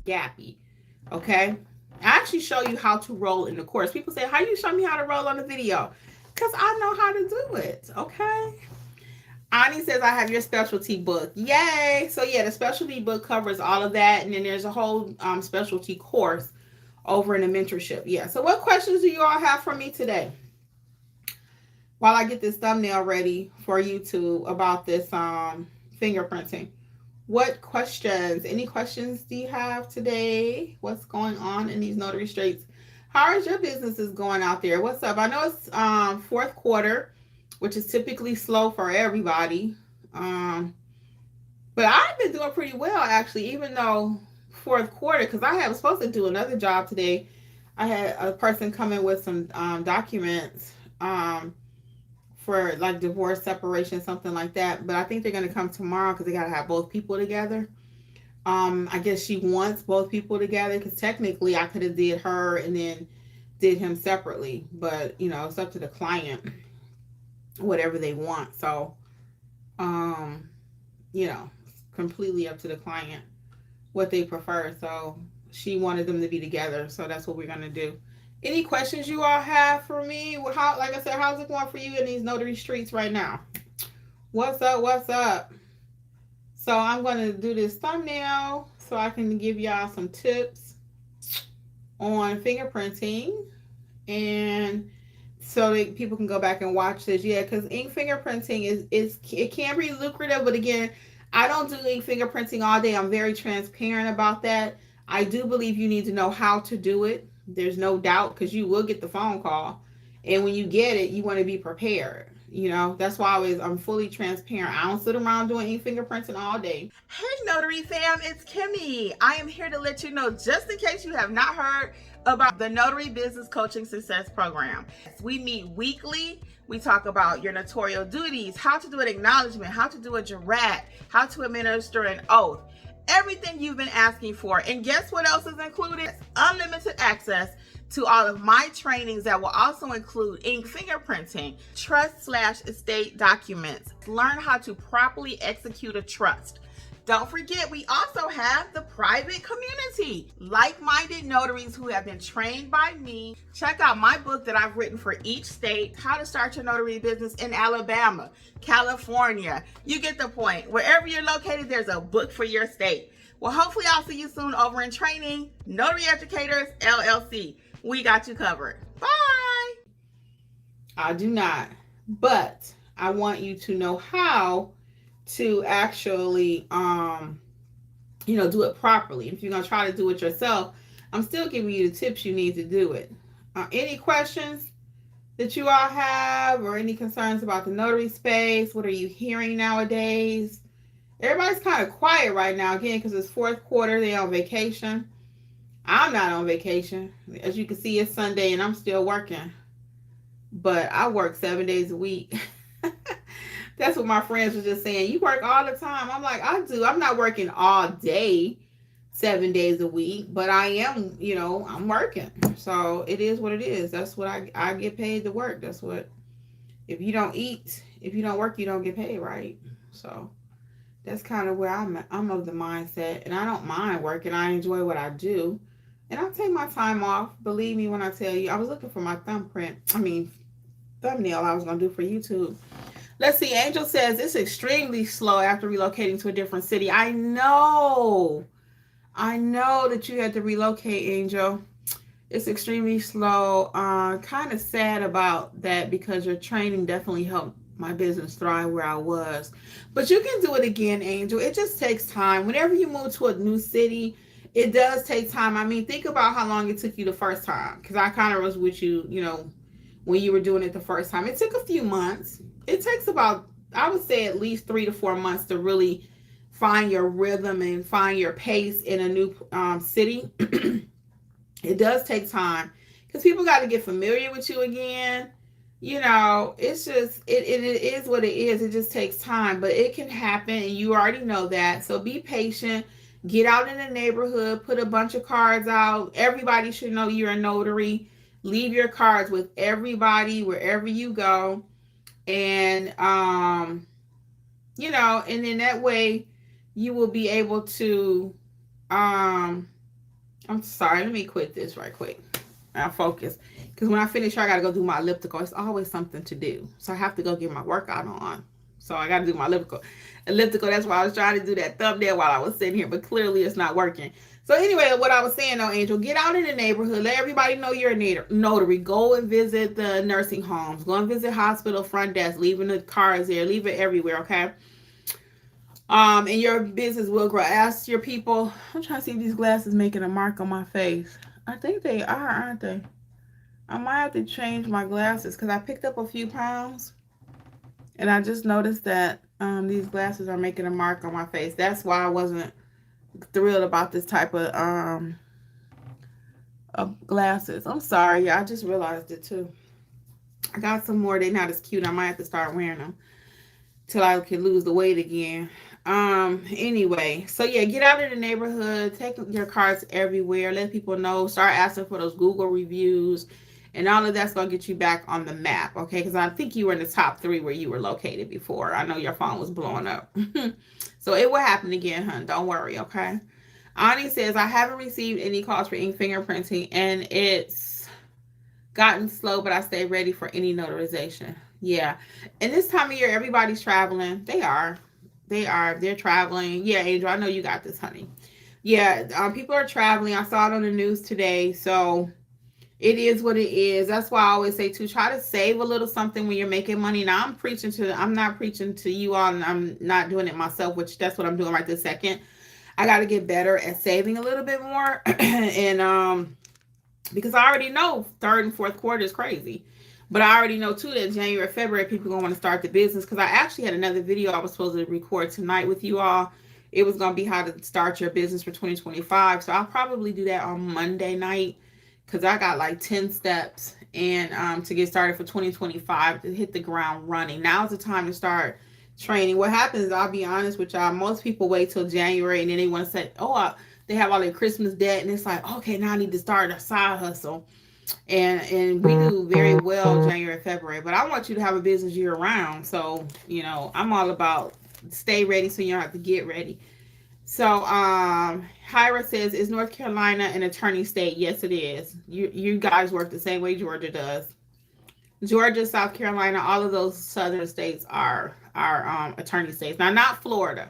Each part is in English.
Gappy. Okay. I actually show you how to roll in the course. People say, how you show me how to roll on the video? Because I know how to do it. Okay. Ani says, I have your specialty book. Yay. So yeah, the specialty book covers all of that. And then there's a whole specialty course over in the mentorship. Yeah. So what questions do you all have for me today? While I get this thumbnail ready for YouTube about this fingerprinting. What questions? Any questions do you have today? What's going on in these notary streets? How is your businesses going out there? What's up? I know it's fourth quarter, which is typically slow for everybody. But I've been doing pretty well, actually, even though fourth quarter, because I was supposed to do another job today. I had a person come in with some documents for like divorce, separation, something like that. But I think they're going to come tomorrow because they got to have both people together. I guess she wants both people together because technically I could have did her and then did him separately. But, you know, it's up to the client, whatever they want. So, you know, completely up to the client what they prefer. So she wanted them to be together. So that's what we're going to do. Any questions you all have for me? How, like I said, how's it going for you in these notary streets right now? What's up? What's up? So I'm going to do this thumbnail so I can give y'all some tips on fingerprinting, and so that people can go back and watch this. Yeah, because ink fingerprinting it can be lucrative, but again, I don't do ink fingerprinting all day. I'm very transparent about that. I do believe you need to know how to do it. There's no doubt, because you will get the phone call. And when you get it, you want to be prepared. You know, that's why I'm fully transparent. I don't sit around doing e-fingerprinting all day. Hey, Notary fam, it's Kimmi. I am here to let you know, just in case you have not heard about the Notary Business Coaching Success Program. We meet weekly. We talk about your notarial duties, how to do an acknowledgement, how to do a jurat, how to administer an oath. Everything you've been asking for. And guess what else is included? Unlimited access to all of my trainings that will also include ink fingerprinting, trust/estate documents. Learn how to properly execute a trust. Don't forget, we also have the private community, like-minded notaries who have been trained by me. Check out my book that I've written for each state, How to Start Your Notary Business in Alabama, California. You get the point. Wherever you're located, there's a book for your state. Well, hopefully I'll see you soon over in training. Notary Educators, LLC. We got you covered. Bye. I do not, but I want you to know how to actually, do it properly. If you're going to try to do it yourself, I'm still giving you the tips you need to do it. Any questions that you all have, or any concerns about the notary space? What are you hearing nowadays? Everybody's kind of quiet right now, again, because it's fourth quarter. They're on vacation. I'm not on vacation. As you can see, it's Sunday and I'm still working. But I work 7 days a week. That's what my friends were just saying. You work all the time. I'm like, I do. I'm not working all day, 7 days a week, but I am, I'm working. So it is what it is. That's what I get paid to work. That's what, if you don't eat, if you don't work, you don't get paid, right? So that's kind of where I'm of the mindset, and I don't mind working. I enjoy what I do, and I take my time off. Believe me when I tell you, I was looking for my thumbnail I was going to do for YouTube. Let's see. Angel says it's extremely slow after relocating to a different city. I know that you had to relocate, Angel. It's extremely slow. Kind of sad about that, because your training definitely helped my business thrive where I was. But you can do it again, Angel. It just takes time. Whenever you move to a new city, it does take time. I mean, think about how long it took you the first time, because I kind of was with you, when you were doing it the first time. It took a few months. It takes about, I would say, at least 3 to 4 months to really find your rhythm and find your pace in a new city. It does take time, because people got to get familiar with you again. It's just, it is what it is. It just takes time, but it can happen, and you already know that. So be patient. Get out in the neighborhood. Put a bunch of cards out. Everybody should know you're a notary. Leave your cards with everybody wherever you go. And you know, and then that way you will be able to I'm sorry, let me quit this right quick. I'll focus. Because when I finish, I got to go do my elliptical. It's always something to do. So I have to go get my workout on. So I got to do my elliptical. That's why I was trying to do that thumbnail while I was sitting here. But clearly it's not working. So anyway, what I was saying though, Angel, get out in the neighborhood. Let everybody know you're a notary. Go and visit the nursing homes. Go and visit hospital front desk. Leaving the cars there. Leave it everywhere, okay? And your business will grow. Ask your people. I'm trying to see if these glasses making a mark on my face. I think they are, aren't they? I might have to change my glasses because I picked up a few pounds, and I just noticed that these glasses are making a mark on my face. That's why I wasn't thrilled about this type of glasses. I'm sorry, yeah, I just realized it too. I got some more. They're not as cute. I might have to start wearing them till I can lose the weight again. Anyway, so yeah, get out in the neighborhood, take your cards everywhere, let people know, start asking for those Google reviews, and all of that's gonna get you back on the map, okay? Because I think you were in the top 3 where you were located before. I know your phone was blowing up. So it will happen again, hun. Don't worry, okay? Ani says, I haven't received any calls for ink fingerprinting, and it's gotten slow, but I stay ready for any notarization. Yeah. And this time of year, everybody's traveling. They are. They're traveling. Yeah, Angel, I know you got this, honey. Yeah, people are traveling. I saw it on the news today. So it is what it is. That's why I always say to try to save a little something when you're making money. Now I'm not preaching to you all, and I'm not doing it myself, which that's what I'm doing right this second. I got to get better at saving a little bit more. And because I already know third and fourth quarter is crazy. But I already know too that January, February, people are going to want to start the business. Because I actually had another video I was supposed to record tonight with you all. It was going to be how to start your business for 2025. So I'll probably do that on Monday night because I got like 10 steps and to get started for 2025 to hit the ground running. Now's the time to start training. What happens is, I'll be honest with y'all, most people wait till January and then they want to say, oh, they have all their Christmas debt, and it's like, okay, now I need to start a side hustle. And we do very well January, February, but I want you to have a business year round. So, you know, I'm all about stay ready so you don't have to get ready. So, Hyra says, is North Carolina an attorney state? Yes, it is. You guys work the same way Georgia does. Georgia, South Carolina, all of those southern states are attorney states. Now, not Florida,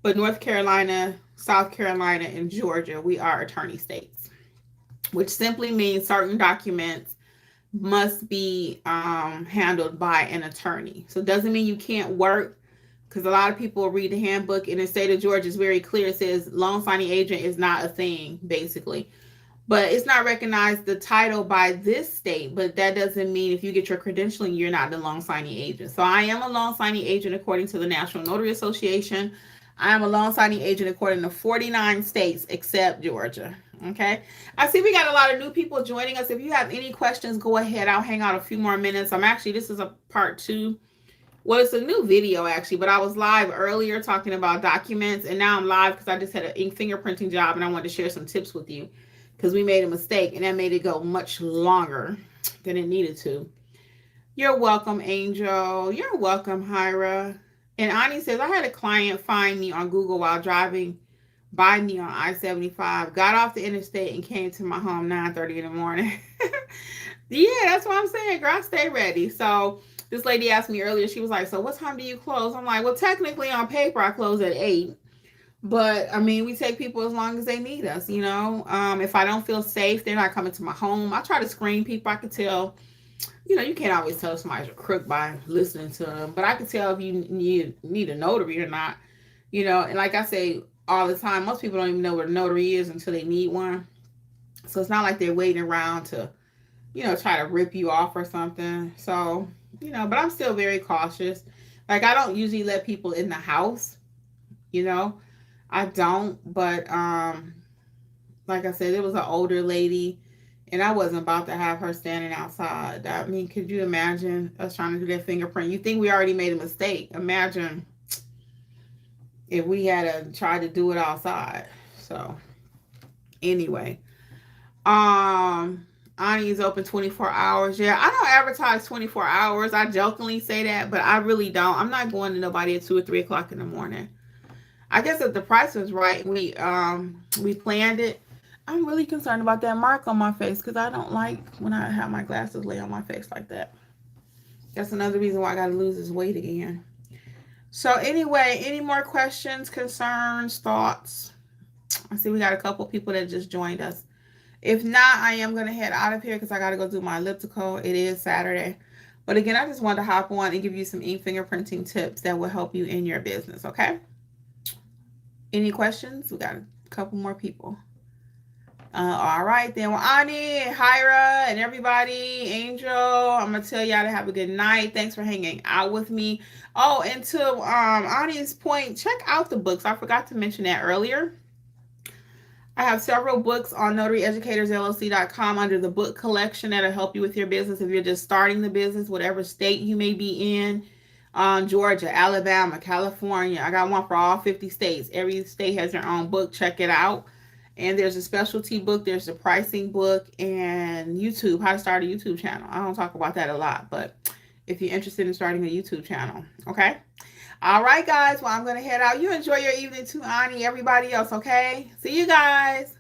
but North Carolina, South Carolina, and Georgia, we are attorney states, which simply means certain documents must be handled by an attorney. So it doesn't mean you can't work, because a lot of people read the handbook, and the state of Georgia is very clear. It says loan signing agent is not a thing, basically. But it's not recognized the title by this state, but that doesn't mean if you get your credentialing, you're not the loan signing agent. So I am a loan signing agent according to the National Notary Association. I am a loan signing agent according to 49 states except Georgia. Okay. I see we got a lot of new people joining us. If you have any questions, go ahead. I'll hang out a few more minutes. This is a part 2. Well, it's a new video actually, but I was live earlier talking about documents, and now I'm live because I just had an ink fingerprinting job and I wanted to share some tips with you because we made a mistake and that made it go much longer than it needed to. You're welcome, Angel. You're welcome, Hyra. And Ani says, I had a client find me on Google while driving by me on I-75, got off the interstate and came to my home 9:30 in the morning. Yeah, that's what I'm saying, girl. Stay ready. So this lady asked me earlier, she was like, so what time do you close? I'm like, well, technically on paper, I close at 8. But I mean, we take people as long as they need us, you know. If I don't feel safe, they're not coming to my home. I try to screen people. I can tell, you know, you can't always tell somebody's a crook by listening to them, but I can tell if you need a notary or not, you know. And like I say all the time, most people don't even know what a notary is until they need one. So it's not like they're waiting around to, you know, try to rip you off or something. So, you know, but I'm still very cautious. Like, I don't usually let people in the house, you know. I don't, but like I said, it was an older lady, and I wasn't about to have her standing outside. I mean, could you imagine us trying to do that fingerprint? You think we already made a mistake? Imagine if we had to try to do it outside. So, anyway, Ani is open 24 hours. Yeah, I don't advertise 24 hours. I jokingly say that, but I really don't. I'm not going to nobody at 2 or 3 o'clock in the morning. I guess if the price was right, we planned it. I'm really concerned about that mark on my face because I don't like when I have my glasses lay on my face like that. That's another reason why I got to lose this weight again. So anyway, any more questions, concerns, thoughts? I see we got a couple people that just joined us. If not, I am going to head out of here because I got to go do my elliptical. It is Saturday. But again, I just wanted to hop on and give you some e-fingerprinting tips that will help you in your business, okay? Any questions? We got a couple more people. All right, then. Well, Ani, Hyra, and everybody, Angel, I'm going to tell y'all to have a good night. Thanks for hanging out with me. Oh, and to Ani's point, check out the books. I forgot to mention that earlier. I have several books on notaryeducatorsllc.com under the book collection that'll help you with your business if you're just starting the business, whatever state you may be in. Georgia, Alabama, California. I got one for all 50 states. Every state has their own book. Check it out. And there's a specialty book, there's a pricing book, and YouTube, how to start a YouTube channel. I don't talk about that a lot, but if you're interested in starting a YouTube channel, okay? All right, guys. Well, I'm going to head out. You enjoy your evening too, Ani, everybody else, okay? See you guys.